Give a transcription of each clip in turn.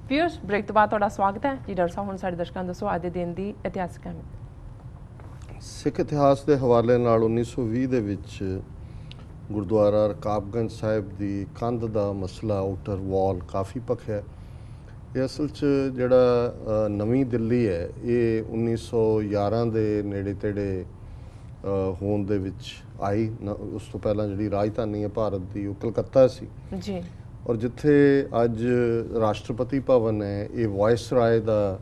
Viewers break तो बाद तुहाडा स्वागत है जी। डॉक्टर साहब हुण साडे दर्शकां दसो अज दे दिन दी इतिहासक अहमियत। सिख इतिहास के हवाले नाल 1920 ਦੇ ਵਿੱਚ ਗੁਰਦੁਆਰਾ ਰਕਾਬਗੰਜ ਸਾਹਿਬ ਦੀ ਕੰਧ ਦਾ ਮਸਲਾ ਆਊਟਰ ਵਾਲ ਕਾਫੀ ਭਖਿਆ। ਇਹ ਅਸਲ 'ਚ ਜਿਹੜਾ ਨਵੀਂ ਦਿੱਲੀ ਹੈ ਇਹ 1911 ਦੇ ਨੇੜੇ ਤੇੜੇ ਹੋਣ ਦੇ ਵਿੱਚ ਆਈ। ਉਸ ਤੋਂ ਪਹਿਲਾਂ ਜਿਹੜੀ ਰਾਜਧਾਨੀ ਹੈ ਭਾਰਤ ਦੀ ਉਹ ਕਲਕੱਤਾ ਸੀ ਜੀ। ਔਰ ਜਿੱਥੇ ਅੱਜ ਰਾਸ਼ਟਰਪਤੀ ਭਵਨ ਹੈ ਇਹ ਵਾਇਸਰਾਏ ਦਾ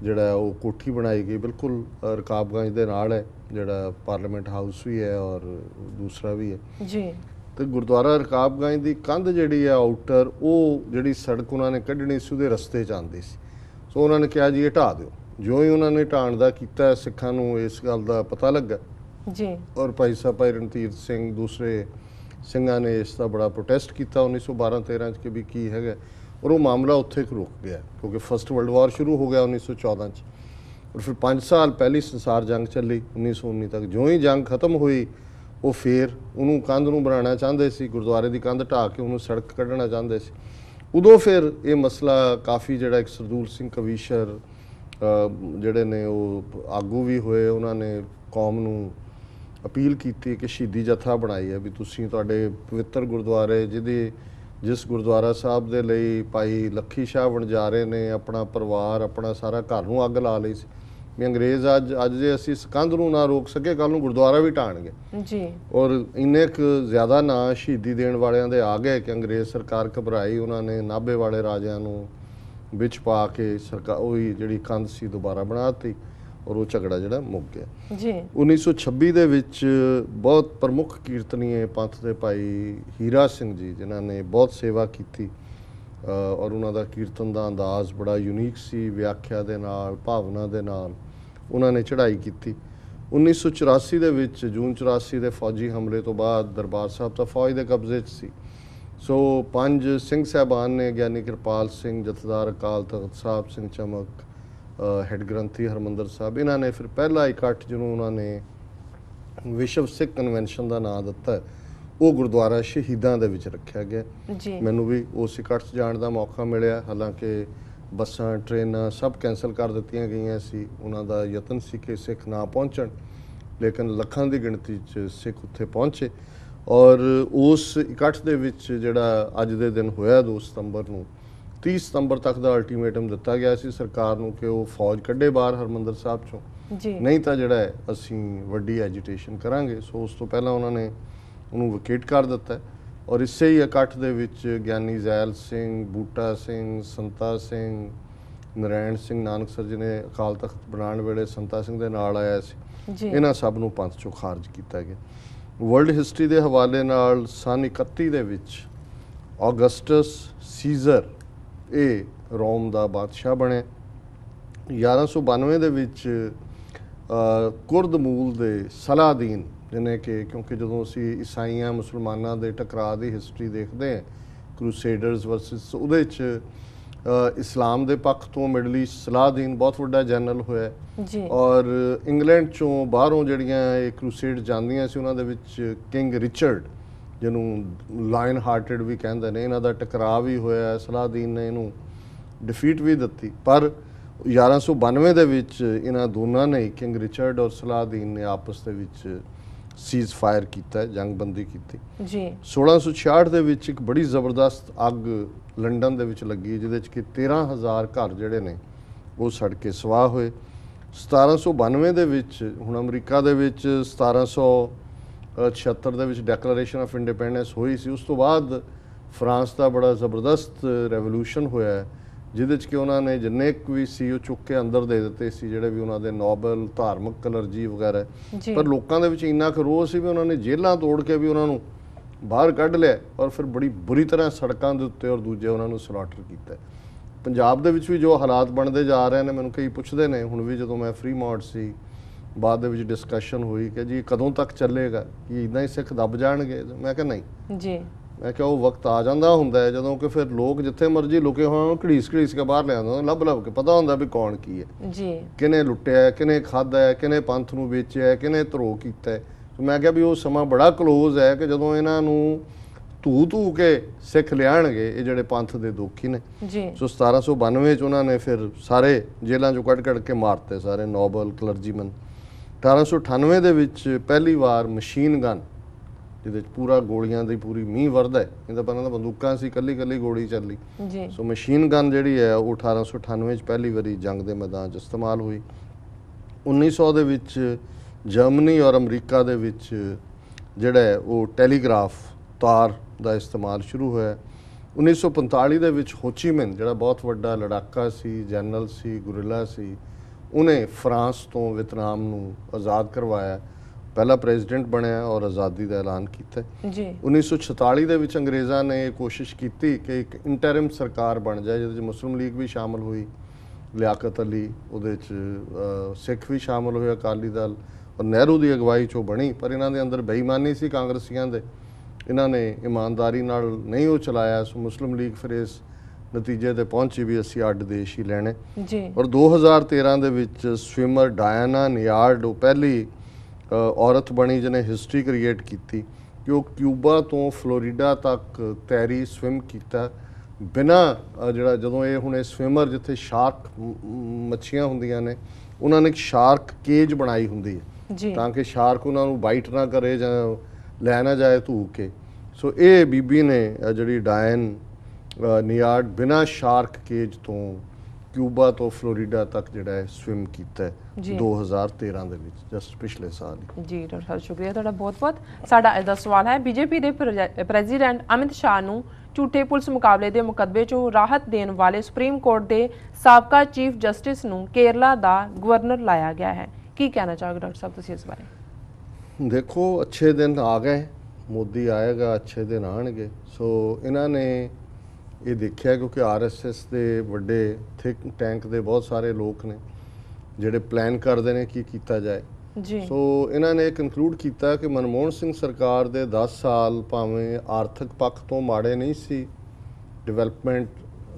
ਜਿਹੜਾ ਉਹ ਕੋਠੀ ਬਣਾਈ ਗਈ ਬਿਲਕੁਲ ਰਕਾਬਗੰਜ ਦੇ ਨਾਲ ਹੈ, ਜਿਹੜਾ ਪਾਰਲੀਮੈਂਟ ਹਾਊਸ ਵੀ ਹੈ ਔਰ ਦੂਸਰਾ ਵੀ ਹੈ ਜੀ। ਤੇ ਗੁਰਦੁਆਰਾ ਰਕਾਬਗੰਜ ਦੀ ਕੰਧ ਜਿਹੜੀ ਹੈ ਆਊਟਰ ਉਹ ਜਿਹੜੀ ਸੜਕ ਉਹਨਾਂ ਨੇ ਕੱਢਣੀ ਸੀ ਉਹਦੇ ਰਸਤੇ 'ਚ ਆਉਂਦੀ ਸੀ। ਸੋ ਉਹਨਾਂ ਨੇ ਕਿਹਾ ਜੀ ਇਹ ਢਾਹ ਦਿਓ। ਜਿਉਂ ਹੀ ਉਹਨਾਂ ਨੇ ਢਾਣ ਦਾ ਕੀਤਾ ਸਿੱਖਾਂ ਨੂੰ ਇਸ ਗੱਲ ਦਾ ਪਤਾ ਲੱਗਾ ਜੀ। ਔਰ ਭਾਈ ਸਾਹਿਬ ਭਾਈ ਰਣਧੀਰ ਸਿੰਘ ਦੂਸਰੇ ਸਿੰਘਾਂ ਨੇ ਇਸ ਦਾ ਬੜਾ ਪ੍ਰੋਟੈਸਟ ਕੀਤਾ 1912-13 'ਚ ਕਿ ਵੀ ਕੀ ਹੈਗਾ। ਔਰ ਉਹ ਮਾਮਲਾ ਉੱਥੇ ਰੁਕ ਗਿਆ ਕਿਉਂਕਿ ਫਸਟ ਵਰਲਡ ਵਾਰ ਸ਼ੁਰੂ ਹੋ ਗਿਆ 1914 'ਚ। ਔਰ ਫਿਰ 5 ਸਾਲ ਪਹਿਲੀ ਸੰਸਾਰ ਜੰਗ ਚੱਲੀ 1919 ਤੱਕ। ਜਿਉਂ ਹੀ ਜੰਗ ਖਤਮ ਹੋਈ ਉਹ ਫਿਰ ਉਹਨੂੰ ਕੰਧ ਨੂੰ ਬਣਾਉਣਾ ਚਾਹੁੰਦੇ ਸੀ, ਗੁਰਦੁਆਰੇ ਦੀ ਕੰਧ ਢਾਹ ਕੇ ਉਹਨੂੰ ਸੜਕ ਕੱਢਣਾ ਚਾਹੁੰਦੇ ਸੀ। ਉਦੋਂ ਫਿਰ ਇਹ ਮਸਲਾ ਕਾਫੀ ਜਿਹੜਾ ਇੱਕ ਸਰਦੂਲ ਸਿੰਘ ਕਵੀਸ਼ਰ ਜਿਹੜੇ ਨੇ ਉਹ ਆਗੂ ਵੀ ਹੋਏ, ਉਹਨਾਂ ਨੇ ਕੌਮ ਨੂੰ ਅਪੀਲ ਕੀਤੀ ਕਿ ਸ਼ਹੀਦੀ ਜਥਾ ਬਣਾਈ ਹੈ ਵੀ ਤੁਸੀਂ ਤੁਹਾਡੇ ਪਵਿੱਤਰ ਗੁਰਦੁਆਰੇ ਜਿਸ ਗੁਰਦੁਆਰਾ ਸਾਹਿਬ ਦੇ ਲਈ ਭਾਈ ਲੱਖੀ ਸ਼ਾਹ ਵਣਜਾਰੇ ਨੇ ਆਪਣਾ ਪਰਿਵਾਰ ਆਪਣਾ ਸਾਰਾ ਘਰ ਨੂੰ ਅੱਗ ਲਾ ਲਈ ਸੀ ਵੀ ਅੰਗਰੇਜ਼ ਅੱਜ ਜੇ ਅਸੀਂ ਇਸ ਕੰਧ ਨੂੰ ਨਾ ਰੋਕ ਸਕੇ ਕੱਲ੍ਹ ਨੂੰ ਗੁਰਦੁਆਰਾ ਵੀ ਢਾਣਗੇ ਜੀ। ਔਰ ਇੰਨੇ ਕੁ ਜ਼ਿਆਦਾ ਨਾਂ ਸ਼ਹੀਦੀ ਦੇਣ ਵਾਲਿਆਂ ਦੇ ਆ ਗਏ ਕਿ ਅੰਗਰੇਜ਼ ਸਰਕਾਰ ਘਬਰਾਈ। ਉਹਨਾਂ ਨੇ ਨਾਭੇ ਵਾਲੇ ਰਾਜਿਆਂ ਨੂੰ ਵਿੱਚ ਪਾ ਕੇ ਸਰਕਾਰ ਉਹੀ ਜਿਹੜੀ ਕੰਧ ਸੀ ਦੁਬਾਰਾ ਬਣਾ ਦਿੱਤੀ ਔਰ ਉਹ ਝਗੜਾ ਜਿਹੜਾ ਮੁੱਕ ਗਿਆ ਜੀ। 1926 ਦੇ ਵਿੱਚ ਬਹੁਤ ਪ੍ਰਮੁੱਖ ਕੀਰਤਨੀਏ ਪੰਥ ਦੇ ਭਾਈ ਹੀਰਾ ਸਿੰਘ ਜੀ ਜਿਨ੍ਹਾਂ ਨੇ ਬਹੁਤ ਸੇਵਾ ਕੀਤੀ ਔਰ ਉਹਨਾਂ ਦਾ ਕੀਰਤਨ ਦਾ ਅੰਦਾਜ਼ ਬੜਾ ਯੂਨੀਕ ਸੀ, ਵਿਆਖਿਆ ਦੇ ਨਾਲ ਭਾਵਨਾ ਦੇ ਨਾਲ ਉਹਨਾਂ ਨੇ ਚੜ੍ਹਾਈ ਕੀਤੀ। 1984 ਦੇ ਵਿੱਚ ਜੂਨ 84 ਦੇ ਫੌਜੀ ਹਮਲੇ ਤੋਂ ਬਾਅਦ ਦਰਬਾਰ ਸਾਹਿਬ ਤਾਂ ਫੌਜ ਦੇ ਕਬਜ਼ੇ 'ਚ ਸੀ। ਸੋ 5 ਸਿੰਘ ਸਾਹਿਬਾਨ ਨੇ ਗਿਆਨੀ ਕਿਰਪਾਲ ਸਿੰਘ ਜਥੇਦਾਰ ਅਕਾਲ ਤਖਤ ਸਾਹਿਬ ਸਿੰਘ ਚਮਕ ਹੈਡ ਗ੍ਰੰਥੀ ਹਰਮੰਦਰ ਸਾਹਿਬ ਇਹਨਾਂ ਨੇ ਫਿਰ ਪਹਿਲਾ ਇਕੱਠ ਜਿਹਨੂੰ ਉਹਨਾਂ ਨੇ ਵਿਸ਼ਵ ਸਿੱਖ ਕਨਵੈਨਸ਼ਨ ਦਾ ਨਾਂ ਦਿੱਤਾ ਉਹ ਗੁਰਦੁਆਰਾ ਸ਼ਹੀਦਾਂ ਦੇ ਵਿੱਚ ਰੱਖਿਆ ਗਿਆ ਜੀ। ਮੈਨੂੰ ਵੀ ਉਸ ਇਕੱਠ 'ਚ ਜਾਣ ਦਾ ਮੌਕਾ ਮਿਲਿਆ। ਹਾਲਾਂਕਿ ਬੱਸਾਂ ਟ੍ਰੇਨਾਂ ਸਭ ਕੈਂਸਲ ਕਰ ਦਿੱਤੀਆਂ ਗਈਆਂ ਸੀ। ਉਹਨਾਂ ਦਾ ਯਤਨ ਸੀ ਕਿ ਸਿੱਖ ਨਾ ਪਹੁੰਚਣ, ਲੇਕਿਨ ਲੱਖਾਂ ਦੀ ਗਿਣਤੀ 'ਚ ਸਿੱਖ ਉੱਥੇ ਪਹੁੰਚੇ ਔਰ ਉਸ ਇਕੱਠ ਦੇ ਵਿੱਚ ਜਿਹੜਾ ਅੱਜ ਦੇ ਦਿਨ ਹੋਇਆ 2 ਸਤੰਬਰ ਨੂੰ 30 ਸਤੰਬਰ ਤੱਕ ਦਾ ਅਲਟੀਮੇਟਮ ਦਿੱਤਾ ਗਿਆ ਸੀ ਸਰਕਾਰ ਨੂੰ ਕਿ ਉਹ ਫੌਜ ਕੱਢੇ ਬਾਹਰ ਹਰਮੰਦਰ ਸਾਹਿਬ 'ਚੋਂ, ਨਹੀਂ ਤਾਂ ਜਿਹੜਾ ਹੈ ਅਸੀਂ ਵੱਡੀ ਐਜੀਟੇਸ਼ਨ ਕਰਾਂਗੇ। ਸੋ ਉਸ ਤੋਂ ਪਹਿਲਾਂ ਉਹਨਾਂ ਨੇ ਉਹਨੂੰ ਵਕੇਟ ਕਰ ਦਿੱਤਾ ਔਰ ਇਸੇ ਹੀ ਇਕੱਠ ਦੇ ਵਿੱਚ ਗਿਆਨੀ ਜ਼ੈਲ ਸਿੰਘ, ਬੂਟਾ ਸਿੰਘ, ਸੰਤਾ ਸਿੰਘ, ਨਰੈਣ ਸਿੰਘ ਨਾਨਕਸਰ ਜੀ ਨੇ ਅਕਾਲ ਤਖਤ ਬਣਾਉਣ ਵੇਲੇ ਸੰਤਾ ਸਿੰਘ ਦੇ ਨਾਲ ਆਇਆ ਸੀ। ਇਹਨਾਂ ਸਭ ਨੂੰ ਪੰਥ 'ਚੋਂ ਖਾਰਜ ਕੀਤਾ ਗਿਆ। ਵਰਲਡ ਹਿਸਟਰੀ ਦੇ ਹਵਾਲੇ ਨਾਲ ਸੰਨ 31 ਦੇ ਵਿੱਚ ਆਗਸਟਸ ਸੀਜ਼ਰ ਇਹ ਰੋਮ ਦਾ ਬਾਦਸ਼ਾਹ ਬਣੇ। 1192 ਦੇ ਵਿੱਚ ਕੁਰਦ ਮੂਲ ਦੇ ਸਲਾਦੀਨ ਜਿਹਨੇ ਕਿ ਕਿਉਂਕਿ ਜਦੋਂ ਅਸੀਂ ਈਸਾਈਆਂ ਮੁਸਲਮਾਨਾਂ ਦੇ ਟਕਰਾਅ ਦੀ ਹਿਸਟਰੀ ਦੇਖਦੇ ਹਾਂ ਕਰੂਸੇਡਰਸ ਵਰਸਸ ਉਹਦੇ 'ਚ ਇਸਲਾਮ ਦੇ ਪੱਖ ਤੋਂ ਮਿਡਲ ਈਸਟ ਸਲਾਦੀਨ ਬਹੁਤ ਵੱਡਾ ਜਨਰਲ ਹੋਇਆ ਔਰ ਇੰਗਲੈਂਡ 'ਚੋਂ ਬਾਹਰੋਂ ਜਿਹੜੀਆਂ ਇਹ ਕਰੂਸੇਡ ਜਾਂਦੀਆਂ ਸੀ ਉਹਨਾਂ ਦੇ ਵਿੱਚ ਕਿੰਗ ਰਿਚਰਡ ਜਿਹਨੂੰ ਲਾਇਨ ਹਾਰਟਡ ਵੀ ਕਹਿੰਦੇ ਨੇ ਇਹਨਾਂ ਦਾ ਟਕਰਾਅ ਵੀ ਹੋਇਆ। ਸਲਾਦੀਨ ਨੇ ਇਹਨੂੰ ਡਿਫੀਟ ਵੀ ਦਿੱਤੀ ਪਰ 1192 ਦੇ ਵਿੱਚ ਇਹਨਾਂ ਦੋਨਾਂ ਨੇ ਕਿੰਗ ਰਿਚਰਡ ਔਰ ਸਲਾਦੀਨ ਨੇ ਆਪਸ ਦੇ ਵਿੱਚ ਸੀਜ਼ ਫਾਇਰ ਕੀਤਾ, ਜੰਗਬੰਦੀ ਕੀਤੀ ਜੀ। 1666 ਦੇ ਵਿੱਚ ਇੱਕ ਬੜੀ ਜ਼ਬਰਦਸਤ ਅੱਗ ਲੰਡਨ ਦੇ ਵਿੱਚ ਲੱਗੀ ਜਿਹਦੇ 'ਚ ਕਿ 13,000 ਘਰ ਜਿਹੜੇ ਨੇ ਉਹ ਸੜ ਕੇ ਸਵਾਹ ਹੋਏ। 1792 ਦੇ ਵਿੱਚ ਹੁਣ ਅਮਰੀਕਾ ਦੇ ਵਿੱਚ 1776 ਦੇ ਵਿੱਚ ਡੈਕਲੇਰੇਸ਼ਨ ਆਫ ਇੰਡੀਪੈਂਡੈਂਸ ਹੋਈ ਸੀ। ਉਸ ਤੋਂ ਬਾਅਦ ਫਰਾਂਸ ਦਾ ਬੜਾ ਜ਼ਬਰਦਸਤ ਰੈਵੋਲੂਸ਼ਨ ਹੋਇਆ ਜਿਹਦੇ 'ਚ ਕਿ ਉਹਨਾਂ ਨੇ ਜਿੰਨੇ ਕੁ ਵੀ ਸੀ ਉਹ ਚੁੱਕ ਕੇ ਅੰਦਰ ਦੇ ਦਿੱਤੇ ਸੀ ਜਿਹੜੇ ਵੀ ਉਹਨਾਂ ਦੇ ਨੋਬਲ ਧਾਰਮਿਕ ਕਲਰਜੀ ਵਗੈਰਾ। ਪਰ ਲੋਕਾਂ ਦੇ ਵਿੱਚ ਇੰਨਾ ਕੁ ਰੋਹ ਸੀ ਵੀ ਉਹਨਾਂ ਨੇ ਜੇਲ੍ਹਾਂ ਤੋੜ ਕੇ ਵੀ ਉਹਨਾਂ ਨੂੰ ਬਾਹਰ ਕੱਢ ਲਿਆ ਔਰ ਫਿਰ ਬੜੀ ਬੁਰੀ ਤਰ੍ਹਾਂ ਸੜਕਾਂ ਦੇ ਉੱਤੇ ਔਰ ਦੂਜੇ ਉਹਨਾਂ ਨੂੰ ਸਲਾਟਰ ਕੀਤਾ। ਪੰਜਾਬ ਦੇ ਵਿੱਚ ਵੀ ਜੋ ਹਾਲਾਤ ਬਣਦੇ ਜਾ ਰਹੇ ਨੇ ਮੈਨੂੰ ਕਈ ਪੁੱਛਦੇ ਨੇ ਹੁਣ ਵੀ ਜਦੋਂ ਮੈਂ ਫਰੀ ਮੌਡ ਸੀ ਬਾਅਦ ਦੇ ਵਿੱਚ ਡਿਸਕਸ਼ਨ ਹੋਈ ਕਿ ਜੀ ਕਦੋਂ ਤੱਕ ਚੱਲੇਗਾ ਕਿ ਇੱਦਾਂ ਹੀ ਸਿੱਖ ਦੱਬ ਜਾਣਗੇ। ਮੈਂ ਕਿਹਾ ਨਹੀਂ ਜੀ, ਮੈਂ ਕਿਹਾ ਉਹ ਵਕਤ ਆ ਜਾਂਦਾ ਹੁੰਦਾ ਹੈ ਜਦੋਂ ਕਿ ਫਿਰ ਲੋਕ ਜਿੱਥੇ ਮਰਜ਼ੀ ਲੁਕੇ ਹੋਣ ਘੜੀਸ ਕੇ ਬਾਹਰ ਲਿਆਉਂਦੇ ਲੱਭ ਕੇ ਪਤਾ ਹੁੰਦਾ ਵੀ ਕੌਣ ਕੀ ਹੈ ਜੀ, ਕਿਹਨੇ ਲੁੱਟਿਆ, ਕਿਹਨੇ ਖਾਧਾ, ਕਿਹਨੇ ਪੰਥ ਨੂੰ ਵੇਚਿਆ, ਕਿਹਨੇ ਧਰੋਹ ਕੀਤਾ। ਮੈਂ ਕਿਹਾ ਵੀ ਉਹ ਸਮਾਂ ਬੜਾ ਕਲੋਜ਼ ਹੈ ਕਿ ਜਦੋਂ ਇਹਨਾਂ ਨੂੰ ਧੂ ਧੂ ਕੇ ਸਿੱਖ ਲਿਆਣਗੇ ਇਹ ਜਿਹੜੇ ਪੰਥ ਦੇ ਦੋਖੀ ਨੇ ਜੀ। ਸੋ 1792 ਚ ਉਹਨਾਂ ਨੇ ਫਿਰ ਸਾਰੇ ਜੇਲ੍ਹਾਂ ਚੋਂ ਕੱਢ ਕੇ ਮਾਰਤੇ ਸਾਰੇ ਨੋਬਲ ਕਲਰਜੀਮਨ। 1898 ਦੇ ਵਿੱਚ ਪਹਿਲੀ ਵਾਰ ਮਸ਼ੀਨ ਗਨ ਜਿਹਦੇ ਚ ਪੂਰਾ ਗੋਲੀਆਂ ਦੀ ਪੂਰੀ ਮੀਂਹ ਵਰਦਾ ਹੈ, ਇਹਦਾ ਪਹਿਲਾਂ ਤਾਂ ਬੰਦੂਕਾਂ ਸੀ, ਕੱਲੀ ਗੋਲੀ ਚੱਲੀ ਜੀ। ਸੋ ਮਸ਼ੀਨ ਗਨ ਜਿਹੜੀ ਹੈ ਉਹ 1898 ਚ ਪਹਿਲੀ ਵਾਰੀ ਜੰਗ ਦੇ ਮੈਦਾਨ 'ਚ ਇਸਤੇਮਾਲ ਹੋਈ। 1900 ਦੇ ਵਿੱਚ ਜਰਮਨੀ ਔਰ ਅਮਰੀਕਾ ਦੇ ਵਿੱਚ ਜਿਹੜਾ ਹੈ ਉਹ ਟੈਲੀਗ੍ਰਾਫ ਤਾਰ ਦਾ ਇਸਤੇਮਾਲ ਸ਼ੁਰੂ ਹੋਇਆ। 1945 ਦੇ ਵਿੱਚ ਹੋ ਚੀ ਮਿਨ ਜਿਹੜਾ ਬਹੁਤ ਵੱਡਾ ਲੜਾਕਾ ਸੀ, ਜਨਰਲ ਸੀ, ਗੁਰਿਲਾ ਸੀ, ਉਹਨੇ ਫਰਾਂਸ ਤੋਂ ਵੀਅਤਨਾਮ ਨੂੰ ਆਜ਼ਾਦ ਕਰਵਾਇਆ, ਪਹਿਲਾ ਪ੍ਰੈਜ਼ੀਡੈਂਟ ਬਣਿਆ ਔਰ ਆਜ਼ਾਦੀ ਦਾ ਐਲਾਨ ਕੀਤਾ ਜੀ। 1946 ਦੇ ਵਿੱਚ ਅੰਗਰੇਜ਼ਾਂ ਨੇ ਇਹ ਕੋਸ਼ਿਸ਼ ਕੀਤੀ ਕਿ ਇੱਕ ਇੰਟਰਿਮ ਸਰਕਾਰ ਬਣ ਜਾਏ ਜਿਹਦੇ 'ਚ ਮੁਸਲਿਮ ਲੀਗ ਵੀ ਸ਼ਾਮਲ ਹੋਈ, ਲਿਆਕਤ ਅਲੀ ਉਹਦੇ 'ਚ ਸਿੱਖ ਵੀ ਸ਼ਾਮਲ ਹੋਏ, ਅਕਾਲੀ ਦਲ ਔਰ ਨਹਿਰੂ ਦੀ ਅਗਵਾਈ 'ਚੋਂ ਬਣੀ। ਪਰ ਇਹਨਾਂ ਦੇ ਅੰਦਰ ਬੇਈਮਾਨੀ ਸੀ ਕਾਂਗਰਸੀਆਂ ਦੇ, ਇਹਨਾਂ ਨੇ ਇਮਾਨਦਾਰੀ ਨਾਲ ਨਹੀਂ ਉਹ ਚਲਾਇਆ। ਸੋ ਮੁਸਲਿਮ ਲੀਗ ਫਿਰ ਇਸ ਨਤੀਜੇ ਤੇ ਪਹੁੰਚੀ ਵੀ ਅਸੀਂ ਅੱਡ ਦੇਸ਼ ਹੀ ਲੈਣੇ ਜੀ। ਔਰ 2013 ਦੇ ਵਿੱਚ ਸਵਿਮਰ ਡਾਇਨਾ ਨਿਆਰਡ ਉਹ ਪਹਿਲੀ ਔਰਤ ਬਣੀ ਜਿਹਨੇ ਹਿਸਟਰੀ ਕ੍ਰੀਏਟ ਕੀਤੀ ਕਿ ਉਹ ਕਿਊਬਾ ਤੋਂ ਫਲੋਰੀਡਾ ਤੱਕ ਤੈਰੀ ਸਵਿਮ ਕੀਤਾ ਬਿਨਾਂ ਜਿਹੜਾ ਜਦੋਂ ਇਹ ਹੁਣ ਇਹ ਸਵਿਮਰ ਜਿੱਥੇ ਸ਼ਾਰਕ ਮੱਛੀਆਂ ਹੁੰਦੀਆਂ ਨੇ ਉਹਨਾਂ ਨੇ ਇੱਕ ਸ਼ਾਰਕ ਕੇਜ ਬਣਾਈ ਹੁੰਦੀ ਹੈ ਤਾਂ ਕਿ ਸ਼ਾਰਕ ਉਹਨਾਂ ਨੂੰ ਬਾਈਟ ਨਾ ਕਰੇ ਜਾਂ ਲੈ ਨਾ ਜਾਏ ਧੂ ਕੇ। ਸੋ ਇਹ ਬੀਬੀ ਨੇ ਜਿਹੜੀ ਡਾਇਨ ਨਿਆਰਡ ਬਿਨਾਂ ਸ਼ਾਰਕ ਕੇਜ ਤੋਂ ਕਿਊਬਾ ਤੋਂ ਫਲੋਰੀਡਾ ਤੱਕ ਜਿਹੜਾ ਹੈ ਸਵਿਮ ਕੀਤਾ 2013 ਦੇ ਵਿੱਚ, ਜਸਟ ਪਿਛਲੇ ਸਾਲ ਹੀ। ਜੀ ਡਾਕਟਰ ਸਾਹਿਬ ਸ਼ੁਕਰੀਆ ਤੁਹਾਡਾ ਬਹੁਤ-ਬਹੁਤ। ਸਾਡਾ ਅੱਜ ਦਾ ਸਵਾਲ ਹੈ, ਬੀਜੇਪੀ ਦੇ ਪ੍ਰੈਜ਼ੀਡੈਂਟ ਅਮਿਤ ਸ਼ਾਹ ਨੂੰ ਝੂਠੇ ਪੁਲਿਸ ਮੁਕਾਬਲੇ ਦੇ ਮੁਕੱਦਮੇ 'ਚੋਂ ਰਾਹਤ ਦੇਣ ਵਾਲੇ ਸੁਪਰੀਮ ਕੋਰਟ ਦੇ ਸਾਬਕਾ ਚੀਫ ਜਸਟਿਸ ਨੂੰ ਕੇਰਲਾ ਦਾ ਗਵਰਨਰ ਲਾਇਆ ਗਿਆ ਹੈ। ਕੀ ਕਹਿਣਾ ਚਾਹੋਗੇ ਡਾਕਟਰ ਸਾਹਿਬ ਤੁਸੀਂ ਇਸ ਬਾਰੇ? ਦੇਖੋ ਅੱਛੇ ਦਿਨ ਆ ਗਏ, ਮੋਦੀ ਆਏਗਾ, ਅੱਛੇ ਦਿਨ ਆਣਗੇ। ਸੋ ਇਹਨਾਂ ਨੇ ਇਹ ਦੇਖਿਆ ਕਿਉਂਕਿ ਆਰਐਸਐਸ ਦੇ ਵੱਡੇ ਥਿੰਕ ਟੈਂਕ ਦੇ ਬਹੁਤ ਸਾਰੇ ਲੋਕ ਨੇ ਜਿਹੜੇ ਪਲਾਨ ਕਰਦੇ ਨੇ ਕੀ ਕੀਤਾ ਜਾਏ ਜੀ। ਸੋ ਇਹਨਾਂ ਨੇ ਕਨਕਲੂਡ ਕੀਤਾ ਕਿ ਮਨਮੋਹਨ ਸਿੰਘ ਸਰਕਾਰ ਦੇ 10 ਸਾਲ ਭਾਵੇਂ ਆਰਥਿਕ ਪੱਖ ਤੋਂ ਮਾੜੇ ਨਹੀਂ ਸੀ, ਡਿਵੈਲਪਮੈਂਟ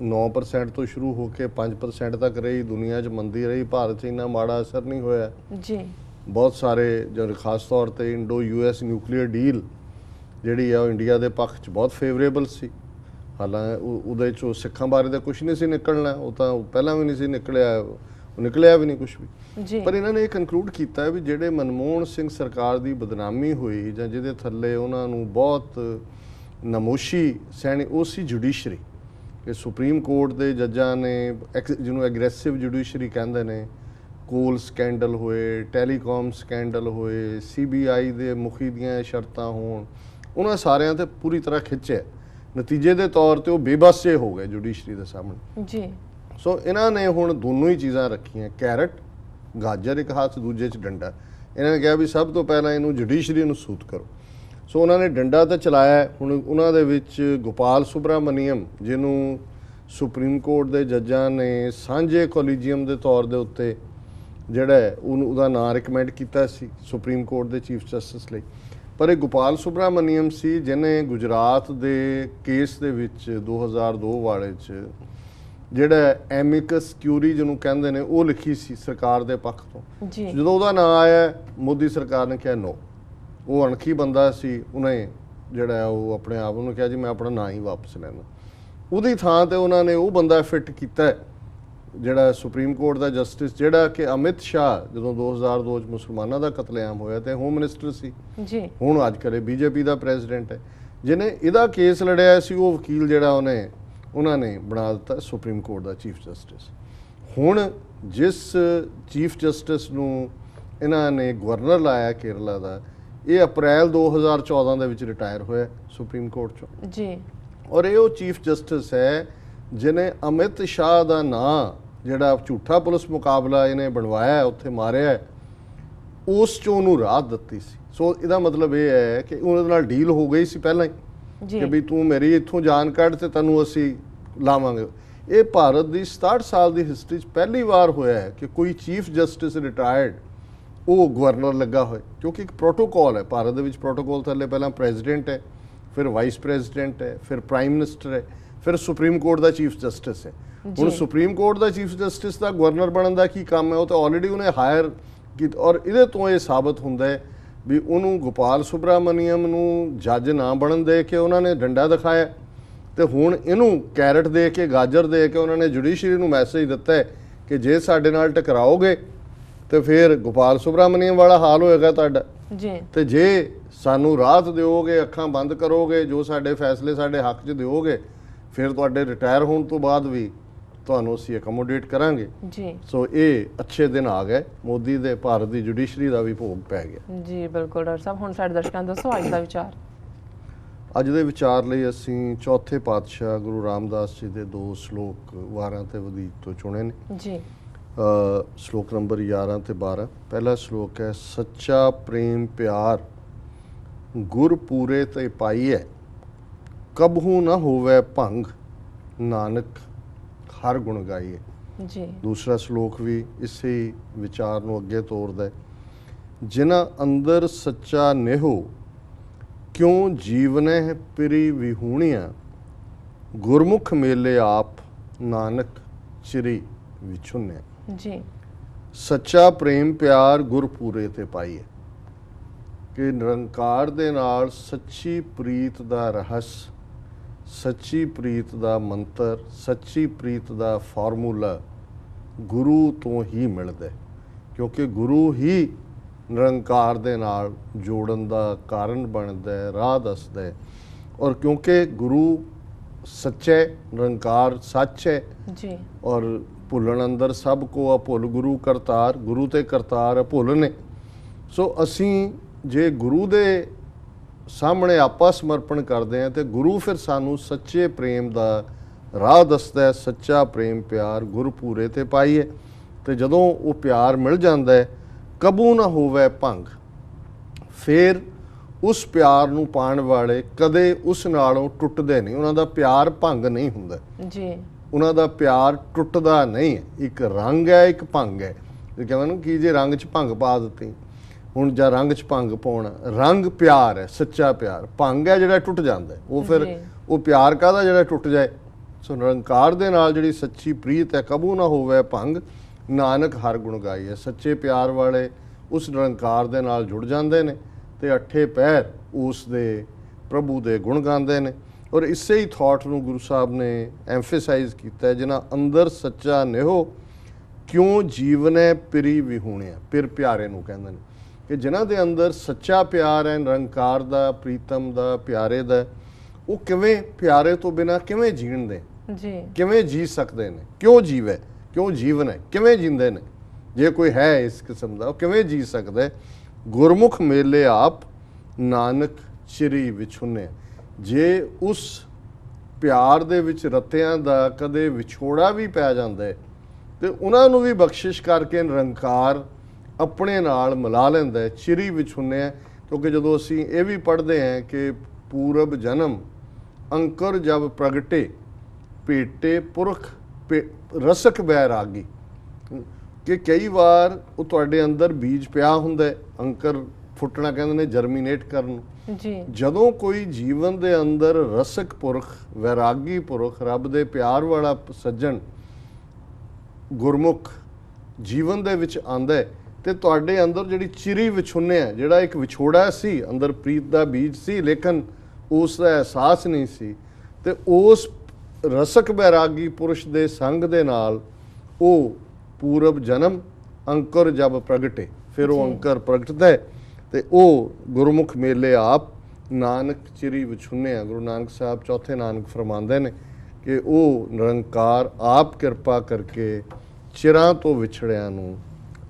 9% ਤੋਂ ਸ਼ੁਰੂ ਹੋ ਕੇ 5% ਤੱਕ ਰਹੀ, ਦੁਨੀਆ 'ਚ ਮੰਦੀ ਰਹੀ, ਭਾਰਤ 'ਚ ਇੰਨਾ ਮਾੜਾ ਅਸਰ ਨਹੀਂ ਹੋਇਆ ਜੀ। ਬਹੁਤ ਸਾਰੇ ਜੋ ਖਾਸ ਤੌਰ ਤੇ ਇੰਡੋ ਯੂਐਸ ਨਿਊਕਲੀਅਰ ਡੀਲ ਜਿਹੜੀ ਆ ਉਹ ਇੰਡੀਆ ਦੇ ਪੱਖ 'ਚ ਬਹੁਤ ਫੇਵਰੇਬਲ ਸੀ। ਹਾਲਾਂਕਿ ਉਹਦੇ 'ਚੋਂ ਸਿੱਖਾਂ ਬਾਰੇ ਤਾਂ ਕੁਛ ਨਹੀਂ ਸੀ ਨਿਕਲਣਾ, ਉਹ ਤਾਂ ਪਹਿਲਾਂ ਵੀ ਨਹੀਂ ਸੀ ਨਿਕਲਿਆ, ਉਹ ਨਿਕਲਿਆ ਵੀ ਨਹੀਂ ਕੁਛ ਵੀ। ਪਰ ਇਹਨਾਂ ਨੇ ਇਹ ਕਨਕਲੂਡ ਕੀਤਾ ਵੀ ਜਿਹੜੇ ਮਨਮੋਹਨ ਸਿੰਘ ਸਰਕਾਰ ਦੀ ਬਦਨਾਮੀ ਹੋਈ ਜਾਂ ਜਿਹਦੇ ਥੱਲੇ ਉਹਨਾਂ ਨੂੰ ਬਹੁਤ ਨਮੋਸ਼ੀ ਸਹਿਣੀ, ਉਹ ਸੀ ਜੁਡੀਸ਼ਰੀ। ਕਿ ਸੁਪਰੀਮ ਕੋਰਟ ਦੇ ਜੱਜਾਂ ਨੇ ਜਿਹਨੂੰ ਐਗਰੈਸਿਵ ਜੁਡੀਸ਼ਰੀ ਕਹਿੰਦੇ ਨੇ, ਕੋਲ ਸਕੈਂਡਲ ਹੋਏ, ਟੈਲੀਕਾਮ ਸਕੈਂਡਲ ਹੋਏ, CBI ਦੇ ਮੁਖੀ ਦੀਆਂ ਸ਼ਰਤਾਂ ਹੋਣ, ਉਹਨਾਂ ਸਾਰਿਆਂ ਤੇ ਪੂਰੀ ਤਰ੍ਹਾਂ ਖਿੱਚਿਆ। ਨਤੀਜੇ ਦੇ ਤੌਰ ਤੇ ਉਹ ਬੇਬਸੇ ਹੋ ਗਏ ਜੁਡੀਸ਼ਰੀ ਦੇ ਸਾਹਮਣੇ ਜੀ। ਸੋ ਇਹਨਾਂ ਨੇ ਹੁਣ ਦੋਨੋਂ ਹੀ ਚੀਜ਼ਾਂ ਰੱਖੀਆਂ, ਕੈਰਟ ਗਾਜਰ ਇੱਕ ਹੱਥ ਦੂਜੇ 'ਚ ਡੰਡਾ। ਇਹਨਾਂ ਨੇ ਕਿਹਾ ਵੀ ਸਭ ਤੋਂ ਪਹਿਲਾਂ ਇਹਨੂੰ ਜੁਡੀਸ਼ਰੀ ਨੂੰ ਸੂਤ ਕਰੋ। ਸੋ ਉਹਨਾਂ ਨੇ ਡੰਡਾ ਤਾਂ ਚਲਾਇਆ। ਹੁਣ ਉਹਨਾਂ ਦੇ ਵਿੱਚ ਗੋਪਾਲ ਸੁਬਰਾਮਨੀਅਮ ਜਿਹਨੂੰ ਸੁਪਰੀਮ ਕੋਰਟ ਦੇ ਜੱਜਾਂ ਨੇ ਸਾਂਝੇ ਕੋਲੀਜੀਅਮ ਦੇ ਤੌਰ ਦੇ ਉੱਤੇ ਜਿਹੜਾ ਉਹਦਾ ਨਾਂ ਰਿਕਮੈਂਡ ਕੀਤਾ ਸੀ ਸੁਪਰੀਮ ਕੋਰਟ ਦੇ ਚੀਫ ਜਸਟਿਸ ਲਈ, ਪਰ ਇਹ ਗੋਪਾਲ ਸੁਬਰਾਮਨੀਅਮ ਸੀ ਜਿਹਨੇ ਗੁਜਰਾਤ ਦੇ ਕੇਸ ਦੇ ਵਿੱਚ 2002 ਵਾਲੇ 'ਚ ਜਿਹੜਾ ਐਮਿਕਸ ਕਿਊਰੀ ਜਿਹਨੂੰ ਕਹਿੰਦੇ ਨੇ ਉਹ ਲਿਖੀ ਸੀ ਸਰਕਾਰ ਦੇ ਪੱਖ ਤੋਂ। ਜਦੋਂ ਉਹਦਾ ਨਾਂ ਆਇਆ ਮੋਦੀ ਸਰਕਾਰ ਨੇ ਕਿਹਾ ਨੋ, ਉਹ ਅਣਖੀ ਬੰਦਾ ਸੀ, ਉਹਨੇ ਜਿਹੜਾ ਉਹ ਆਪਣੇ ਆਪ ਨੂੰ ਕਿਹਾ ਜੀ ਮੈਂ ਆਪਣਾ ਨਾਂ ਹੀ ਵਾਪਸ ਲੈਣਾ। ਉਹਦੀ ਥਾਂ ਤੇ ਉਹਨਾਂ ਨੇ ਉਹ ਬੰਦਾ ਫਿੱਟ ਕੀਤਾ ਜਿਹੜਾ ਸੁਪਰੀਮ ਕੋਰਟ ਦਾ ਜਸਟਿਸ, ਜਿਹੜਾ ਕਿ ਅਮਿਤ ਸ਼ਾਹ ਜਦੋਂ 2002 'ਚ ਮੁਸਲਮਾਨਾਂ ਦਾ ਕਤਲੇਆਮ ਹੋਇਆ ਤੇ ਹੋਮ ਮਿਨਿਸਟਰ ਸੀ ਜੀ, ਹੁਣ ਅੱਜ ਕੱਲ੍ਹ BJP ਦਾ ਪ੍ਰੈਜ਼ੀਡੈਂਟ ਹੈ, ਜਿਹਨੇ ਇਹਦਾ ਕੇਸ ਲੜਿਆ ਸੀ। ਉਹ ਵਕੀਲ ਜਿਹੜਾ ਉਹਨਾਂ ਨੇ ਬਣਾ ਦਿੱਤਾ ਸੁਪਰੀਮ ਕੋਰਟ ਦਾ ਚੀਫ ਜਸਟਿਸ। ਹੁਣ ਜਿਸ ਚੀਫ ਜਸਟਿਸ ਨੂੰ ਇਹਨਾਂ ਨੇ ਗਵਰਨਰ ਲਾਇਆ ਕੇਰਲਾ ਦਾ, ਇਹ ਅਪ੍ਰੈਲ 2014 ਦੇ ਵਿੱਚ ਰਿਟਾਇਰ ਹੋਇਆ ਸੁਪਰੀਮ ਕੋਰਟ 'ਚੋਂ ਜੀ। ਔਰ ਇਹ ਉਹ ਚੀਫ ਜਸਟਿਸ ਹੈ ਜਿਹਨੇ ਅਮਿਤ ਸ਼ਾਹ ਦਾ ਨਾਂ ਜਿਹੜਾ ਝੂਠਾ ਪੁਲਿਸ ਮੁਕਾਬਲਾ ਇਹਨੇ ਬਣਵਾਇਆ ਉੱਥੇ ਮਾਰਿਆ, ਉਸ 'ਚੋਂ ਉਹਨੂੰ ਰਾਹਤ ਦਿੱਤੀ ਸੀ। ਸੋ ਇਹਦਾ ਮਤਲਬ ਇਹ ਹੈ ਕਿ ਉਹਦੇ ਨਾਲ ਡੀਲ ਹੋ ਗਈ ਸੀ ਪਹਿਲਾਂ ਹੀ ਕਿ ਵੀ ਤੂੰ ਮੇਰੀ ਇੱਥੋਂ ਜਾਨ ਕੱਢ ਤੇ ਤੈਨੂੰ ਅਸੀਂ ਲਾਵਾਂਗੇ। ਇਹ ਭਾਰਤ ਦੀ 67 ਸਾਲ ਦੀ ਹਿਸਟਰੀ 'ਚ ਪਹਿਲੀ ਵਾਰ ਹੋਇਆ ਹੈ ਕਿ ਕੋਈ ਚੀਫ ਜਸਟਿਸ ਰਿਟਾਇਰਡ ਉਹ ਗਵਰਨਰ ਲੱਗਾ ਹੋਏ, ਕਿਉਂਕਿ ਇੱਕ ਪ੍ਰੋਟੋਕੋਲ ਹੈ ਭਾਰਤ ਦੇ ਵਿੱਚ। ਪ੍ਰੋਟੋਕੋਲ ਥੱਲੇ ਪਹਿਲਾਂ ਪ੍ਰੈਜ਼ੀਡੈਂਟ ਹੈ, ਫਿਰ ਵਾਈਸ ਪ੍ਰੈਜ਼ੀਡੈਂਟ ਹੈ, ਫਿਰ ਪ੍ਰਾਈਮ ਮਿਨਿਸਟਰ ਹੈ, ਫਿਰ ਸੁਪਰੀਮ ਕੋਰਟ ਦਾ ਚੀਫ ਜਸਟਿਸ ਹੈ। ਹੁਣ ਸੁਪਰੀਮ ਕੋਰਟ ਦਾ ਚੀਫ ਜਸਟਿਸ ਦਾ ਗਵਰਨਰ ਬਣਨ ਦਾ ਕੀ ਕੰਮ ਹੈ? ਉਹ ਤਾਂ ਆਲਰੇਡੀ ਉਹਨੇ ਹਾਇਰ ਕੀਤਾ। ਔਰ ਇਹਦੇ ਤੋਂ ਇਹ ਸਾਬਤ ਹੁੰਦਾ ਹੈ ਵੀ ਉਹਨੂੰ ਗੋਪਾਲ ਸੁਬਰਾਮਨੀਅਮ ਨੂੰ ਜੱਜ ਨਾ ਬਣਨ ਦੇ ਕੇ ਉਹਨਾਂ ਨੇ ਡੰਡਾ ਦਿਖਾਇਆ, ਤੇ ਹੁਣ ਇਹਨੂੰ ਕੈਰਟ ਦੇ ਕੇ, ਗਾਜਰ ਦੇ ਕੇ ਉਹਨਾਂ ਨੇ ਜੁਡੀਸ਼ਰੀ ਨੂੰ ਮੈਸੇਜ ਦਿੱਤਾ ਹੈ ਕਿ ਜੇ ਸਾਡੇ ਨਾਲ ਟਕਰਾਓਗੇ ਤੇ ਫਿਰ ਗੋਪਾਲ ਸੁਬਰਾਮਨੀਅਮ ਵਾਲਾ ਹਾਲ ਹੋਏਗਾ ਤੁਹਾਡਾ ਜੀ, ਤੇ ਜੇ ਸਾਨੂੰ ਰਾਹਤ ਦਿਓਗੇ, ਅੱਖਾਂ ਬੰਦ ਕਰੋਗੇ, ਜੋ ਸਾਡੇ ਫੈਸਲੇ ਸਾਡੇ ਹੱਕ 'ਚ ਦਿਓਗੇ, ਫਿਰ ਤੁਹਾਡੇ ਰਿਟਾਇਰ ਹੋਣ ਤੋਂ ਬਾਅਦ ਵੀ ਤੁਹਾਨੂੰ ਅਸੀਂ ਅਕਮੋਡੇਟ ਕਰਾਂਗੇ ਜੀ। ਸੋ ਇਹ ਅੱਛੇ ਦਿਨ ਆ ਗਏ, ਮੋਦੀ ਦੇ ਭਾਰਤ ਦੀ ਜੁਡੀਸ਼ਰੀ ਦਾ ਵੀ ਭੋਗ ਪੈ ਗਿਆ। ਜੀ ਬਿਲਕੁਲ ਡਾਕਟਰ ਸਾਹਿਬ, ਹੁਣ ਸਾਡੇ ਦਰਸ਼ਕਾਂ ਨੂੰ ਦੱਸੋ ਅੱਜ ਦਾ ਵਿਚਾਰ। ਅੱਜ ਦੇ ਵਿਚਾਰ ਲਈ ਅਸੀਂ ਚੌਥੇ ਪਾਤਸ਼ਾਹ ਗੁਰੂ ਰਾਮਦਾਸ ਜੀ ਦੇ 2 ਸ਼ਲੋਕ ਵਾਰਾਂ ਤੇ ਵਧੀਕ ਤੋਂ ਚੁਣੇ ਨੇ ਜੀ। ਸ਼ਲੋਕ ਨੰਬਰ 11 ਤੇ 12। ਪਹਿਲਾ ਸ਼ਲੋਕ ਹੈ, ਸੱਚਾ ਪ੍ਰੇਮ ਪਿਆਰ ਗੁਰ ਪੂਰੇ ਤੇ ਪਾਈਐ, ਕਬਹੂ ਨਾ ਹੋਵੇ ਭੰਗ, ਨਾਨਕ ਹਰ ਗੁਣ ਗਾਈਏ। ਜੀ। ਦੂਸਰਾ ਸ਼ਲੋਕ ਵੀ ਇਸੇ ਵਿਚਾਰ ਨੂੰ ਅੱਗੇ ਤੋਰਦਾ ਹੈ, ਜਿਨ੍ਹਾਂ ਅੰਦਰ ਸੱਚਾ ਨੇਹੋ, ਕਿਉਂ ਜੀਵਨਹਿ ਪਿਰੀ ਵਿਹੂਣੀਆਂ, ਗੁਰਮੁਖ ਮੇਲੇ ਆਪ, ਨਾਨਕ ਚਿਰੀ ਵਿਛੁੰਨਿਆ। ਜੀ। ਸੱਚਾ ਪ੍ਰੇਮ ਪਿਆਰ ਗੁਰ ਪੂਰੇ ਤੇ ਪਾਈਏ, ਕਿ ਨਿਰੰਕਾਰ ਦੇ ਨਾਲ ਸੱਚੀ ਪ੍ਰੀਤ ਦਾ ਰਹੱਸ, ਸੱਚੀ ਪ੍ਰੀਤ ਦਾ ਮੰਤਰ, ਸੱਚੀ ਪ੍ਰੀਤ ਦਾ ਫਾਰਮੂਲਾ ਗੁਰੂ ਤੋਂ ਹੀ ਮਿਲਦਾ, ਕਿਉਂਕਿ ਗੁਰੂ ਹੀ ਨਿਰੰਕਾਰ ਦੇ ਨਾਲ ਜੋੜਨ ਦਾ ਕਾਰਨ ਬਣਦਾ ਹੈ, ਰਾਹ ਦੱਸਦਾ ਹੈ। ਔਰ ਕਿਉਂਕਿ ਗੁਰੂ ਸੱਚਾ ਹੈ, ਨਿਰੰਕਾਰ ਸੱਚ ਹੈ ਜੀ। ਔਰ ਭੁੱਲਣ ਅੰਦਰ ਸਭ ਕੋ ਆ ਭੁੱਲ ਗੁਰੂ ਕਰਤਾਰ, ਗੁਰੂ ਤੇ ਕਰਤਾਰ ਭੁੱਲ ਨੇ। ਸੋ ਅਸੀਂ ਜੇ ਗੁਰੂ ਦੇ ਸਾਹਮਣੇ ਆਪਾ ਸਮਰਪਣ ਕਰਦੇ ਹਾਂ ਤੇ ਗੁਰੂ ਫਿਰ ਸਾਨੂੰ ਸੱਚੇ ਪ੍ਰੇਮ ਦਾ ਰਾਹ ਦੱਸਦਾ ਹੈ। ਸੱਚਾ ਪ੍ਰੇਮ ਪਿਆਰ ਗੁਰ ਪੂਰੇ ਤੇ ਪਾਈਏ, ਤੇ ਜਦੋਂ ਉਹ ਪਿਆਰ ਮਿਲ ਜਾਂਦਾ ਹੈ, ਕਬੂ ਨਾ ਹੋਵੇ ਭੰਗ, ਫਿਰ ਉਸ ਪਿਆਰ ਨੂੰ ਪਾਉਣ ਵਾਲੇ ਕਦੇ ਉਸ ਨਾਲੋਂ ਟੁੱਟਦੇ ਨਹੀਂ, ਉਹਨਾਂ ਦਾ ਪਿਆਰ ਭੰਗ ਨਹੀਂ ਹੁੰਦਾ ਜੀ। ਉਹਨਾਂ ਦਾ ਪਿਆਰ ਟੁੱਟਦਾ ਨਹੀਂ ਹੈ। ਇੱਕ ਰੰਗ ਹੈ, ਇੱਕ ਭੰਗ ਹੈ। ਇਹ ਕਹਿੰਦੇ ਨਾ ਕਿ ਜੇ ਰੰਗ 'ਚ ਭੰਗ ਪਾ ਦਿੱਤੀ, ਹੁਣ ਜਾਂ ਰੰਗ 'ਚ ਭੰਗ ਪਾਉਣਾ, ਰੰਗ ਪਿਆਰ ਹੈ, ਸੱਚਾ ਪਿਆਰ। ਭੰਗ ਹੈ ਜਿਹੜਾ ਟੁੱਟ ਜਾਂਦਾ, ਉਹ ਫਿਰ ਉਹ ਪਿਆਰ ਕਾਹਦਾ ਜਿਹੜਾ ਟੁੱਟ ਜਾਏ। ਸੋ ਨਿਰੰਕਾਰ ਦੇ ਨਾਲ ਜਿਹੜੀ ਸੱਚੀ ਪ੍ਰੀਤ ਹੈ, ਕਬੂ ਨਾ ਹੋਵੇ ਭੰਗ, ਨਾਨਕ ਹਰ ਗੁਣ ਗਾਈਏ। ਸੱਚੇ ਪਿਆਰ ਵਾਲੇ ਉਸ ਨਿਰੰਕਾਰ ਦੇ ਨਾਲ ਜੁੜ ਜਾਂਦੇ ਨੇ ਤੇ ਅੱਠੇ ਪਹਿਰ ਉਸ ਦੇ ਪ੍ਰਭੂ ਦੇ ਗੁਣ ਗਾਉਂਦੇ ਨੇ। ਔਰ ਇਸੇ ਹੀ ਥਾਟ ਨੂੰ ਗੁਰੂ ਸਾਹਿਬ ਨੇ ਐਮਫੇਸਾਈਜ਼ ਕੀਤਾ, ਜਿਨ੍ਹਾਂ ਅੰਦਰ ਸੱਚਾ ਨਿਹੋ, ਕਿਉਂ ਜੀਵਨੈ ਪਿਰੀ ਵਿਹੂਣਿਆ। ਪਿਰ ਪਿਆਰੇ ਨੂੰ ਕਹਿੰਦੇ ਨੇ ਕਿ ਜਿਨ੍ਹਾਂ ਦੇ ਅੰਦਰ ਸੱਚਾ ਪਿਆਰ ਹੈ, ਨਿਰੰਕਾਰ ਦਾ, ਪ੍ਰੀਤਮ ਦਾ, ਪਿਆਰੇ ਦਾ, ਉਹ ਕਿਵੇਂ ਪਿਆਰੇ ਤੋਂ ਬਿਨਾਂ ਕਿਵੇਂ ਜੀਣ ਦੇ ਜੀ, ਕਿਵੇਂ ਜੀ ਸਕਦੇ ਨੇ, ਕਿਉਂ ਜੀਵੇ, ਕਿਉਂ ਜੀਵਨ ਹੈ, ਕਿਵੇਂ ਜੀਂਦੇ ਨੇ। ਜੇ ਕੋਈ ਹੈ ਇਸ ਕਿਸਮ ਦਾ, ਉਹ ਕਿਵੇਂ ਜੀ ਸਕਦਾ ਹੈ। ਗੁਰਮੁਖ ਮੇਲੇ ਆਪ, ਨਾਨਕ ਚਿਰੀ ਵਿਛੁੰਨੇ। ਜੇ ਉਸ ਪਿਆਰ ਦੇ ਵਿੱਚ ਰਤਿਆਂ ਦਾ ਕਦੇ ਵਿਛੋੜਾ ਵੀ ਪੈ ਜਾਂਦਾ ਹੈ ਤੇ ਉਹਨਾਂ ਨੂੰ ਵੀ ਬਖਸ਼ਿਸ਼ ਕਰਕੇ ਨਿਰੰਕਾਰ ਆਪਣੇ ਨਾਲ ਮਿਲਾ ਲੈਂਦਾ ਹੈ, ਚਿਰੀ ਵਿਛੁੰਨਿਆ। ਕਿਉਂਕਿ ਜਦੋਂ ਅਸੀਂ ਇਹ ਵੀ ਪੜ੍ਹਦੇ ਹਾਂ ਕਿ ਪੂਰਬ ਜਨਮ ਅੰਕੁਰ ਜਬ ਪ੍ਰਗਟੇ, ਭੇਟੇ ਪੁਰਖ ਰਸਕ ਬੈਰਾਗੀ, ਕਿ ਕਈ ਵਾਰ ਉਹ ਤੁਹਾਡੇ ਅੰਦਰ ਬੀਜ ਪਿਆ ਹੁੰਦਾ, ਅੰਕਰ ਫੁੱਟਣਾ ਕਹਿੰਦੇ ਨੇ, ਜਰਮੀਨੇਟ ਕਰਨ ਜੀ। ਜਦੋਂ ਕੋਈ ਜੀਵਨ ਦੇ ਅੰਦਰ ਰਸਕ ਪੁਰਖ, ਵੈਰਾਗੀ ਪੁਰਖ, ਰੱਬ ਦੇ ਪਿਆਰ ਵਾਲਾ ਸੱਜਣ, ਗੁਰਮੁਖ ਜੀਵਨ ਦੇ ਵਿੱਚ ਆਂਦਾ ਤੇ ਤੁਹਾਡੇ ਅੰਦਰ ਜਿਹੜੀ ਚਿਰੀ ਵਿਛੁੰਨਿਆ, ਜਿਹੜਾ ਇੱਕ ਵਿਛੋੜਾ ਸੀ, ਅੰਦਰ ਪ੍ਰੀਤ ਦਾ ਬੀਜ ਸੀ ਲੇਕਿਨ ਉਸ ਦਾ ਅਹਿਸਾਸ ਨਹੀਂ ਸੀ, ਤੇ ਉਸ ਰਸਕ ਬੈਰਾਗੀ ਪੁਰਸ਼ ਦੇ ਸੰਗ ਦੇ ਨਾਲ ਉਹ ਪੂਰਬ ਜਨਮ ਅੰਕੁਰ ਜਬ ਪ੍ਰਗਟੇ, ਫਿਰ ਉਹ ਅੰਕਰ ਪ੍ਰਗਟਦਾ ਹੈ ਤੇ ਉਹ ਗੁਰਮੁਖ ਮੇਲੇ ਆਪ, ਨਾਨਕ ਚਿਰੀ ਵਿਛੁੰਨਿਆ। ਗੁਰੂ ਨਾਨਕ ਸਾਹਿਬ ਚੌਥੇ ਨਾਨਕ ਫਰਮਾਉਂਦੇ ਨੇ ਕਿ ਉਹ ਨਿਰੰਕਾਰ ਆਪ ਕਿਰਪਾ ਕਰਕੇ ਚਿਰਾਂ ਤੋਂ ਵਿਛੜਿਆਂ ਨੂੰ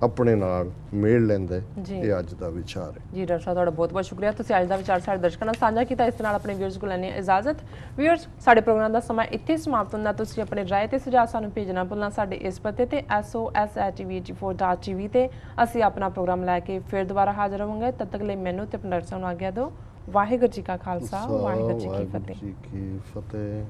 ਆਪਣੇ ਨਾਲ ਮੇਲ ਲੈਂਦਾ। ਇਹ ਅੱਜ ਦਾ ਵਿਚਾਰ ਹੈ ਜੀ। ਡਾਕਟਰ ਸਾਹਿਬ ਤੁਹਾਡਾ ਬਹੁਤ ਬਹੁਤ ਸ਼ੁਕਰੀਆ, ਤੁਸੀਂ ਅੱਜ ਦਾ ਵਿਚਾਰ ਸਾਡੇ ਦਰਸ਼ਕਾਂ ਨਾਲ ਸਾਂਝਾ ਕੀਤਾ। ਇਸ ਨਾਲ ਆਪਣੇ ਵਿਊਅਰਸ ਕੋਲ ਲੈਣੇ ਇਜਾਜ਼ਤ। ਵਿਊਅਰਸ, ਸਾਡੇ ਪ੍ਰੋਗਰਾਮ ਦਾ ਸਮਾਂ ਇੱਥੇ ਸਮਾਪਤ ਹੁੰਦਾ। ਤੁਸੀਂ ਆਪਣੇ ਰਾਏ ਤੇ ਸੁਝਾਅ ਸਾਨੂੰ ਭੇਜਣਾ ਭੁੱਲਣਾ ਸਾਡੇ ਇਸ ਪਤੇ ਤੇ SOS@tv84.tv ਤੇ। ਅਸੀਂ ਆਪਣਾ ਪ੍ਰੋਗਰਾਮ ਲੈ ਕੇ ਫਿਰ ਦੁਬਾਰਾ ਹਾਜ਼ਰ ਹੋਵਾਂਗੇ। ਤਦ ਤੱਕ ਲਈ ਮੈਨੂੰ ਤੇ ਆਪਣੇ ਦਰਸ਼ਕਾਂ ਨੂੰ ਆਗਿਆ ਦਿਓ। ਵਾਹਿਗੁਰੂ ਜੀ ਕਾ ਖਾਲਸਾ, ਵਾਹਿਗੁਰੂ ਜੀ ਕੀ ਫਤਿਹ।